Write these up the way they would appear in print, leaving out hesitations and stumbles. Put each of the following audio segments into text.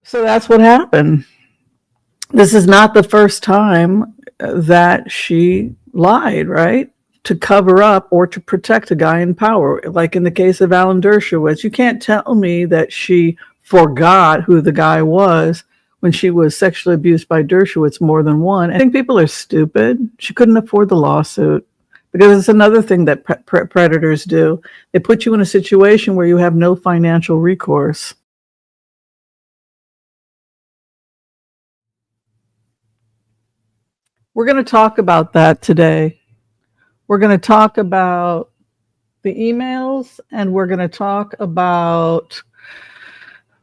So that's what happened. This is not the first time that she lied, right? To cover up or to protect a guy in power. Like in the case of Alan Dershowitz, you can't tell me that she forgot who the guy was when she was sexually abused by Dershowitz more than one. I think people are stupid. She couldn't afford the lawsuit because it's another thing that predators do. They put you in a situation where you have no financial recourse. We're going to talk about that today. We're going to talk about the emails, and we're going to talk about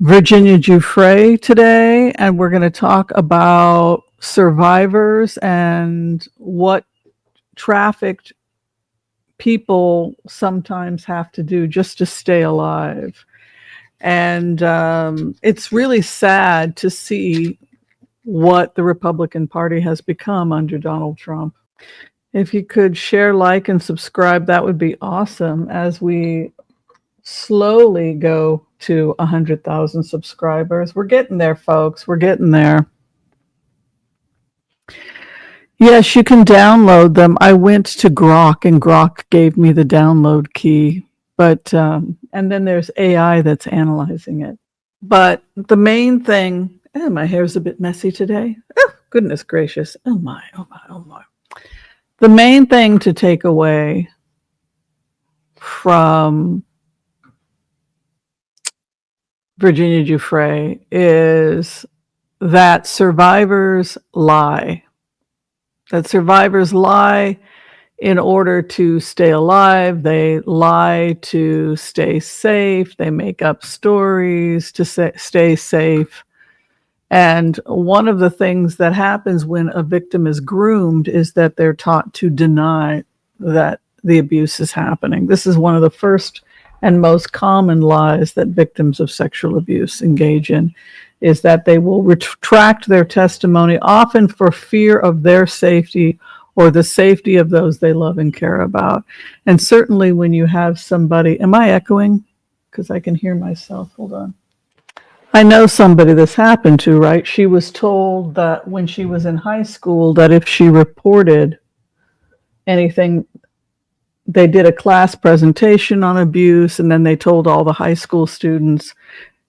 Virginia Giuffre today, and we're going to talk about survivors and what trafficked people sometimes have to do just to stay alive. And it's really sad to see what the Republican Party has become under Donald Trump. If you could share, like, and subscribe, that would be awesome as we slowly go to 100,000 subscribers. We're getting there, folks. We're getting there. Yes, you can download them. I went to Grok, and Grok gave me the download key. But and then there's AI that's analyzing it. But the main thing, my hair's a bit messy today. Oh, goodness gracious. Oh my, oh my, oh my. The main thing to take away from Virginia Giuffre is that survivors lie. That survivors lie in order to stay alive. They lie to stay safe. They make up stories to stay safe. And one of the things that happens when a victim is groomed is that they're taught to deny that the abuse is happening. This is one of the first and most common lies that victims of sexual abuse engage in, is that they will retract their testimony, often for fear of their safety or the safety of those they love and care about. And certainly when you have somebody, am I echoing? Because I can hear myself. Hold on. I know somebody this happened to, right? She was told that when she was in high school that if she reported anything, they did a class presentation on abuse, and then they told all the high school students,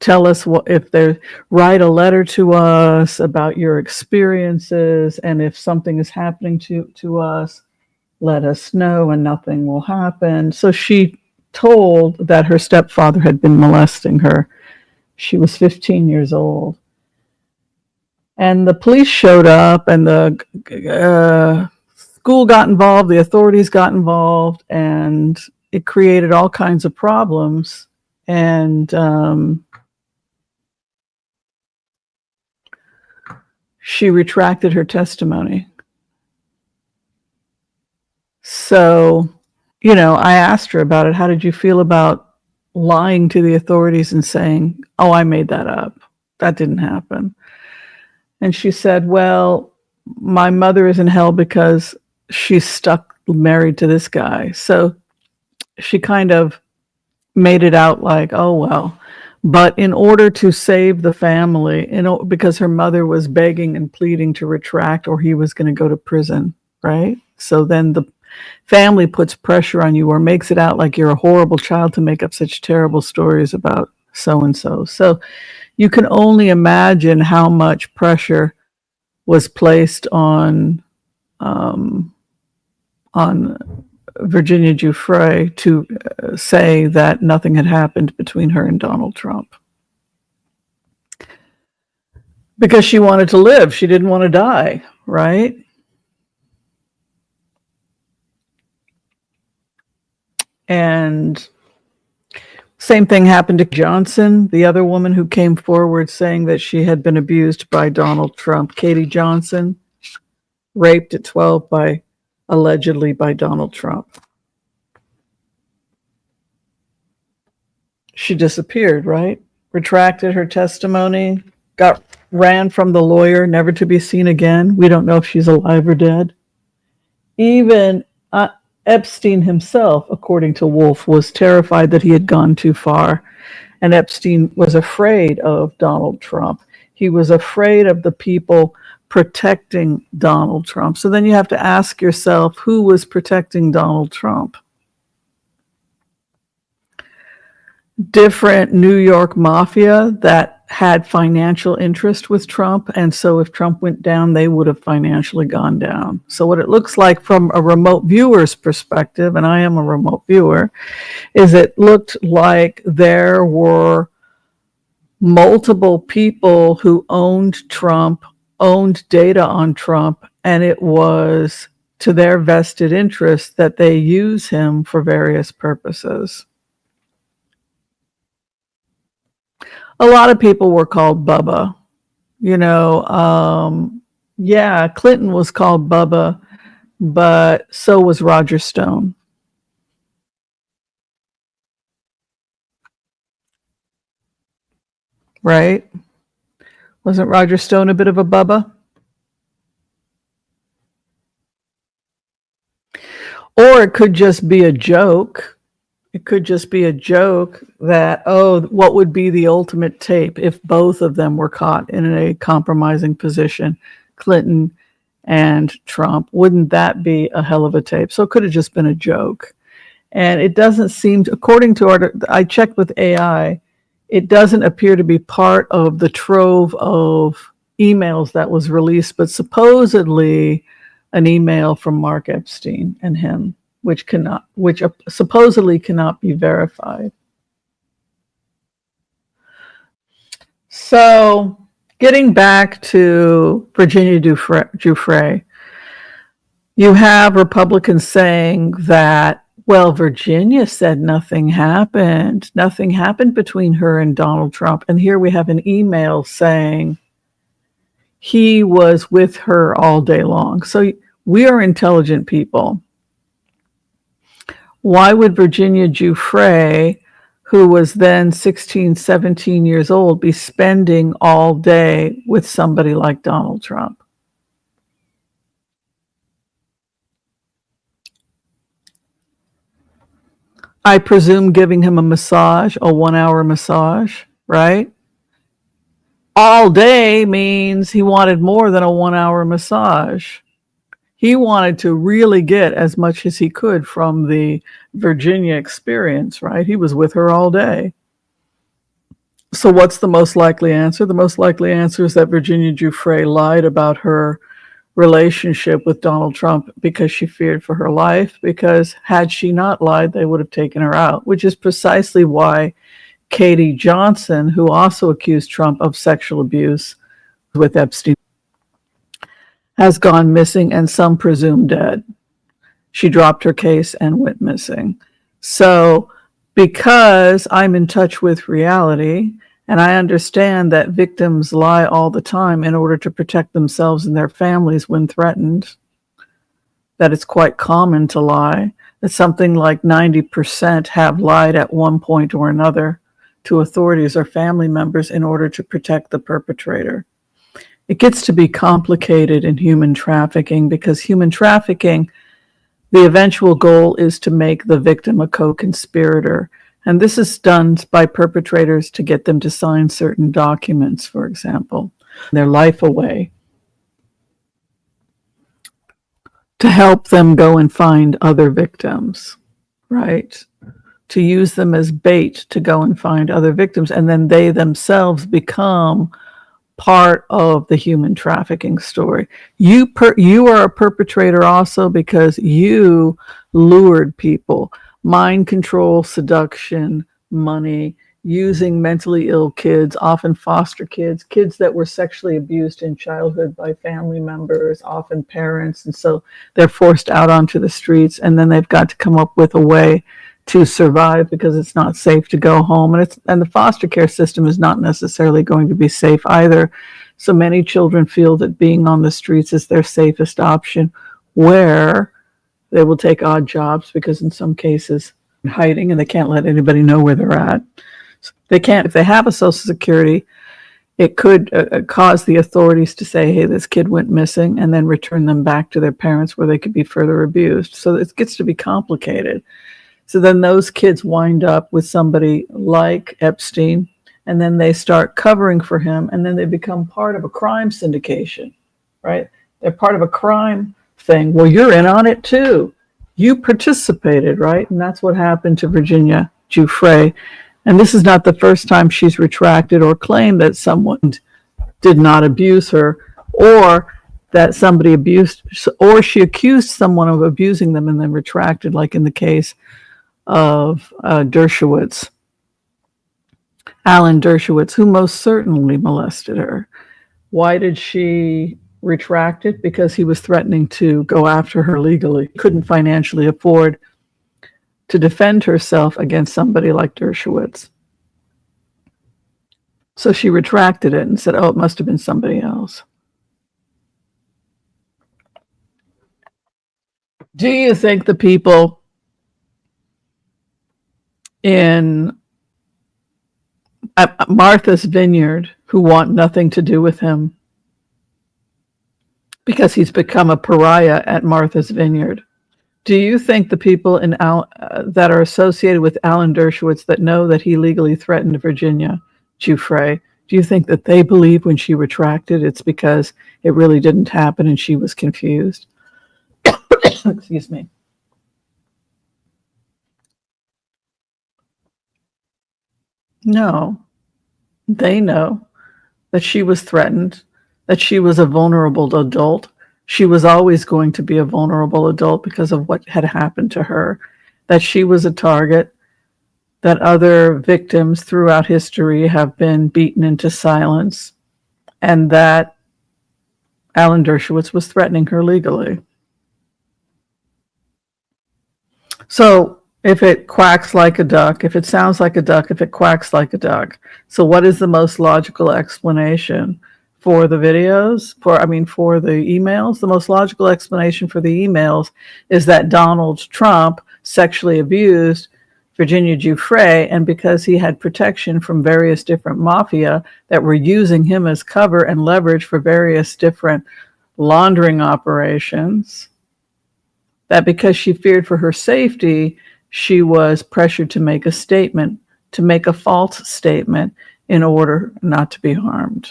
tell us what, if they write a letter to us about your experiences, and if something is happening to us, let us know and nothing will happen. So she told that her stepfather had been molesting her. She was 15 years old. And the police showed up, and the school got involved, the authorities got involved, and it created all kinds of problems. And she retracted her testimony. So, I asked her about it. How did you feel about lying to the authorities and saying, oh, I made that up? That didn't happen. And she said, well, my mother is in hell because she's stuck married to this guy. So she kind of made it out like, oh, well. But in order to save the family, because her mother was begging and pleading to retract or he was going to go to prison, right? So then the family puts pressure on you or makes it out like you're a horrible child to make up such terrible stories about so-and-so. So you can only imagine how much pressure was placed on Virginia Giuffre to say that nothing had happened between her and Donald Trump. Because she wanted to live. She didn't want to die, right? And same thing happened to Johnson, the other woman who came forward saying that she had been abused by Donald Trump. Katie Johnson, raped at 12 allegedly by Donald Trump. She disappeared, right? Retracted her testimony, ran from the lawyer, never to be seen again. We don't know if she's alive or dead. Even Epstein himself, according to Wolf, was terrified that he had gone too far And Epstein was afraid of Donald Trump. He was afraid of the people protecting Donald Trump. So then you have to ask yourself, who was protecting Donald Trump? Different New York mafia that had financial interest with Trump. And so if Trump went down, they would have financially gone down. So what it looks like from a remote viewer's perspective, and I am a remote viewer, is it looked like there were multiple people who owned Trump, owned data on Trump, and it was to their vested interest that they use him for various purposes. A lot of people were called Bubba. You know, yeah, Clinton was called Bubba, but so was Roger Stone, right? Wasn't Roger Stone a bit of a Bubba? Or it could just be a joke. It could just be a joke that, oh, what would be the ultimate tape if both of them were caught in a compromising position, Clinton and Trump? Wouldn't that be a hell of a tape? So it could have just been a joke. And it doesn't seem to, according to I checked with AI, it doesn't appear to be part of the trove of emails that was released, but supposedly an email from Mark Epstein and him, which supposedly cannot be verified. So getting back to Virginia Giuffre, you have Republicans saying that, well, Virginia said nothing happened. Nothing happened between her and Donald Trump. And here we have an email saying he was with her all day long. So we are intelligent people. Why would Virginia Giuffre, who was then 16, 17 years old, be spending all day with somebody like Donald Trump? I presume giving him a massage, a 1 hour massage, right? All day means he wanted more than a 1 hour massage. He wanted to really get as much as he could from the Virginia experience, right? He was with her all day. So what's the most likely answer? The most likely answer is that Virginia Giuffre lied about her relationship with Donald Trump because she feared for her life, because had she not lied, they would have taken her out, which is precisely why Katie Johnson, who also accused Trump of sexual abuse with Epstein, has gone missing and some presume dead. She dropped her case and went missing. So because I'm in touch with reality and I understand that victims lie all the time in order to protect themselves and their families when threatened, that it's quite common to lie, that something like 90% have lied at one point or another to authorities or family members in order to protect the perpetrator. It gets to be complicated in human trafficking because human trafficking, the eventual goal is to make the victim a co-conspirator. And this is done by perpetrators to get them to sign certain documents, for example, their life away, to help them go and find other victims, right? To use them as bait to go and find other victims. And then they themselves become part of the human trafficking story. You are a perpetrator also because you lured people, mind control, seduction, money, using mentally ill kids, often foster kids, kids that were sexually abused in childhood by family members, often parents, and so they're forced out onto the streets, and then they've got to come up with a way to survive because it's not safe to go home, and the foster care system is not necessarily going to be safe either. So many children feel that being on the streets is their safest option, where they will take odd jobs because in some cases hiding and they can't let anybody know where they're at. So they can't, if they have a social security, it could cause the authorities to say, hey, this kid went missing, and then return them back to their parents where they could be further abused. So it gets to be complicated. So then those kids wind up with somebody like Epstein, and then they start covering for him, and then they become part of a crime syndication, right? They're part of a crime thing. Well, you're in on it too. You participated, right? And that's what happened to Virginia Giuffre. And this is not the first time she's retracted or claimed that someone did not abuse her, or that somebody abused, or she accused someone of abusing them and then retracted, like in the case of Dershowitz, Alan Dershowitz, who most certainly molested her. Why did she retract it? Because he was threatening to go after her legally. Couldn't financially afford to defend herself against somebody like Dershowitz. So she retracted it and said, oh, it must have been somebody else. Do you think the people in Martha's Vineyard who want nothing to do with him because he's become a pariah at Martha's Vineyard, do you think the people in that are associated with Alan Dershowitz that know that he legally threatened Virginia Giuffre, do you think that they believe when she retracted it's because it really didn't happen and she was confused? Excuse me. No, they know that she was threatened, that she was a vulnerable adult. She was always going to be a vulnerable adult because of what had happened to her, that she was a target, that other victims throughout history have been beaten into silence, and that Alan Dershowitz was threatening her legally. So if it quacks like a duck, if it sounds like a duck, if it quacks like a duck, so what is the most logical explanation for the videos, for the emails? The most logical explanation for the emails is that Donald Trump sexually abused Virginia Giuffre, and because he had protection from various different mafia that were using him as cover and leverage for various different laundering operations, that because she feared for her safety, she was pressured to make a statement, to make a false statement in order not to be harmed.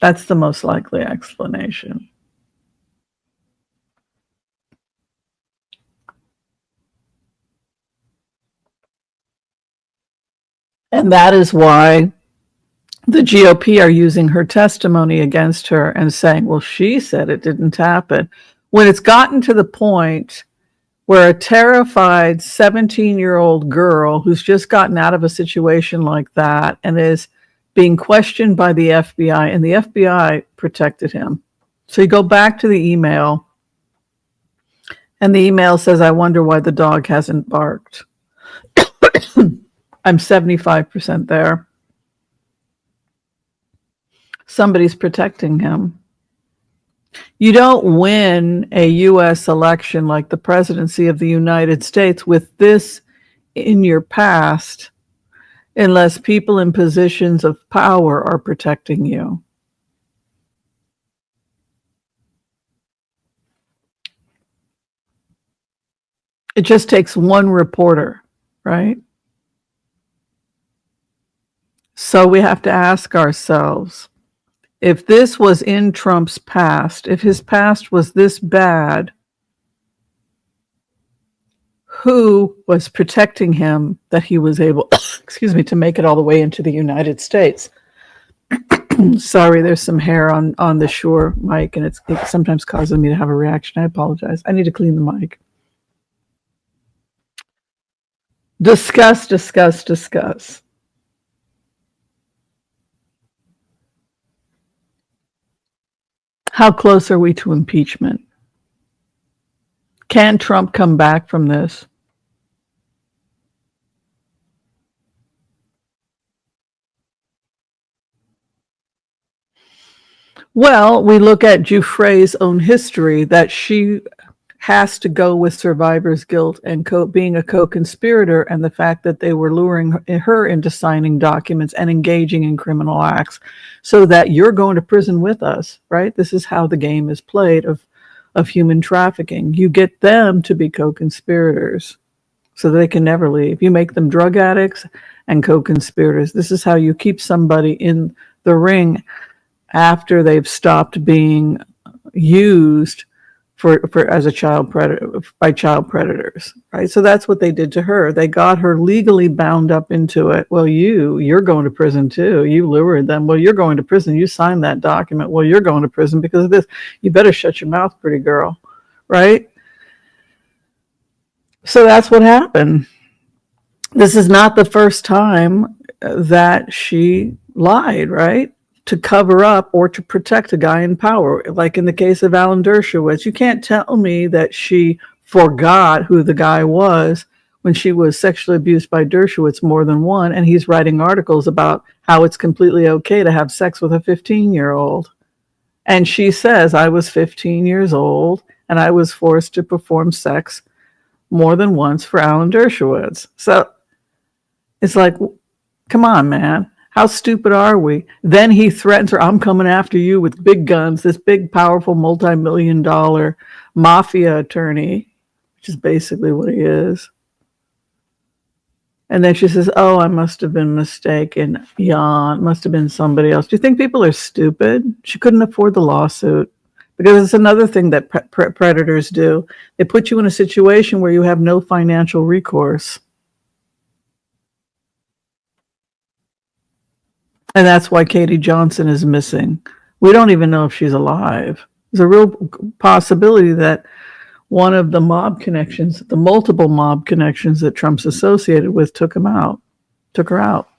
That's the most likely explanation. And that is why the GOP are using her testimony against her and saying, well, she said it didn't happen. When it's gotten to the point where a terrified 17-year-old girl who's just gotten out of a situation like that and is being questioned by the FBI, and the FBI protected him. So you go back to the email, and the email says, I wonder why the dog hasn't barked. I'm 75% there. Somebody's protecting him. You don't win a U.S. election like the presidency of the United States with this in your past unless people in positions of power are protecting you. It just takes one reporter, right? So we have to ask ourselves, if this was in Trump's past, if his past was this bad, who was protecting him that he was able, to make it all the way into the United States? Sorry, there's some hair on the Shure mic, and it sometimes causes me to have a reaction. I apologize. I need to clean the mic. Discuss, discuss, discuss. How close are we to impeachment? Can Trump come back from this? Well, we look at Giuffre's own history, that she has to go with survivor's guilt and being a co-conspirator, and the fact that they were luring her into signing documents and engaging in criminal acts so that you're going to prison with us, right? This is how the game is played of human trafficking. You get them to be co-conspirators. so they can never leave. You make them drug addicts and co-conspirators. This is how you keep somebody in the ring after they've stopped being used for as a child predator by child predators, right? So that's what they did to her. They got her legally bound up into it. Well, you're going to prison too. You lured them. Well, you're going to prison. You signed that document. Well, you're going to prison because of this. You better shut your mouth, pretty girl, right? So that's what happened. This is not the first time that she lied, right? To cover up or to protect a guy in power. Like in the case of Alan Dershowitz, you can't tell me that she forgot who the guy was when she was sexually abused by Dershowitz more than one, and he's writing articles about how it's completely okay to have sex with a 15-year-old. And she says, I was 15 years old and I was forced to perform sex more than once for Alan Dershowitz. So it's like, come on, man. How stupid are we? Then he threatens her, I'm coming after you with big guns, this big, powerful, multi-million-dollar mafia attorney, which is basically what he is. And then she says, oh, I must have been mistaken. Yeah, it must have been somebody else. Do you think people are stupid? She couldn't afford the lawsuit. Because it's another thing that predators do. They put you in a situation where you have no financial recourse. And that's why Katie Johnson is missing. We don't even know if she's alive. There's a real possibility that one of the mob connections, the multiple mob connections that Trump's associated with, took her out.